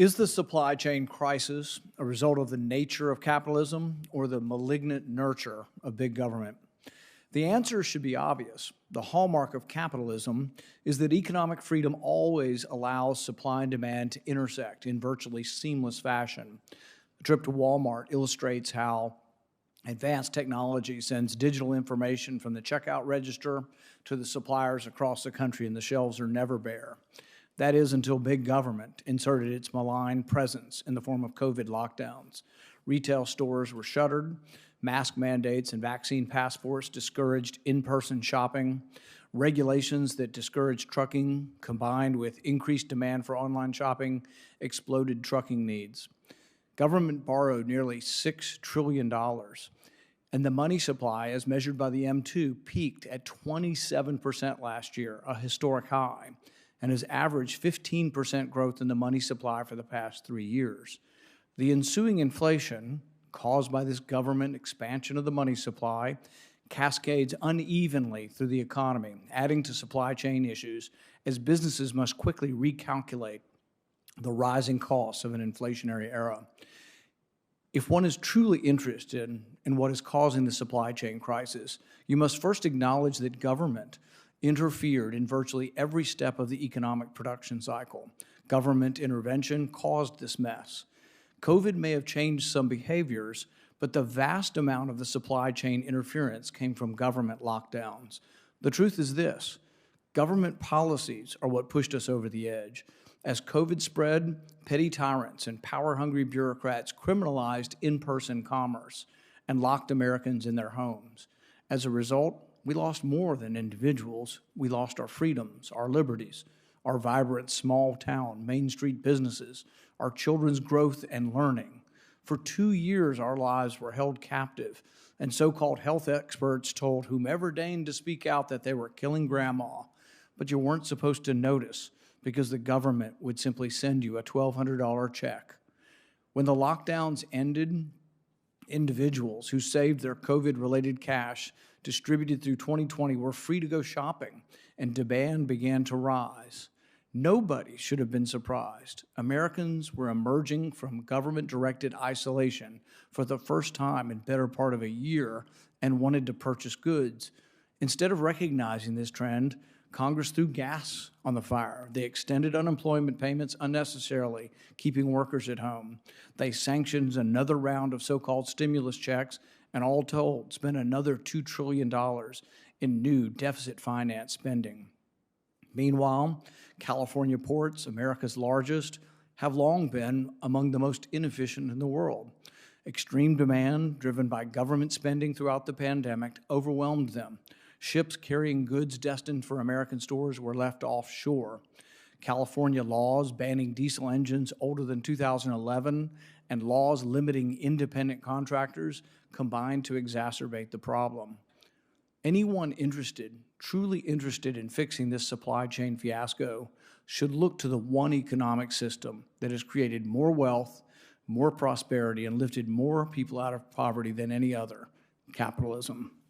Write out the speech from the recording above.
Is the supply chain crisis a result of the nature of capitalism or the malignant nurture of big government? The answer should be obvious. The hallmark of capitalism is that economic freedom always allows supply and demand to intersect in virtually seamless fashion. A trip to Walmart illustrates how advanced technology sends digital information from the checkout register to the suppliers across the country, and the shelves are never bare. That is until big government inserted its malign presence in the form of COVID lockdowns. Retail stores were shuttered, mask mandates and vaccine passports discouraged in-person shopping, regulations that discouraged trucking combined with increased demand for online shopping exploded trucking needs. Government borrowed nearly $6 trillion, and the money supply, as measured by the M2, peaked at 27% last year, a historic high, and has averaged 15% growth in the money supply for the past 3 years. The ensuing inflation, caused by this government expansion of the money supply, cascades unevenly through the economy, adding to supply chain issues as businesses must quickly recalculate the rising costs of an inflationary era. If one is truly interested in what is causing the supply chain crisis, you must first acknowledge that government interfered in virtually every step of the economic production cycle. Government intervention caused this mess. COVID may have changed some behaviors, but the vast amount of the supply chain interference came from government lockdowns. The truth is this: government policies are what pushed us over the edge. As COVID spread, petty tyrants and power-hungry bureaucrats criminalized in-person commerce and locked Americans in their homes. As a result, we lost more than individuals. We lost our freedoms, our liberties, our vibrant small-town, Main Street businesses, our children's growth and learning. For 2 years, our lives were held captive, and so-called health experts told whomever deigned to speak out that they were killing grandma. But you weren't supposed to notice because the government would simply send you a $1,200 check. When the lockdowns ended, individuals who saved their COVID-related cash distributed through 2020 were free to go shopping, and demand began to rise. Nobody should have been surprised. Americans were emerging from government-directed isolation for the first time in better part of a year and wanted to purchase goods. Instead of recognizing this trend, Congress threw gas on the fire. They extended unemployment payments unnecessarily, keeping workers at home. They sanctioned another round of so-called stimulus checks, and all told, spent another $2 trillion in new deficit finance spending. Meanwhile, California ports, America's largest, have long been among the most inefficient in the world. Extreme demand, driven by government spending throughout the pandemic, overwhelmed them. Ships carrying goods destined for American stores were left offshore. California laws banning diesel engines older than 2011 and laws limiting independent contractors combined to exacerbate the problem. Anyone interested, truly interested in fixing this supply chain fiasco, should look to the one economic system that has created more wealth, more prosperity, and lifted more people out of poverty than any other: capitalism.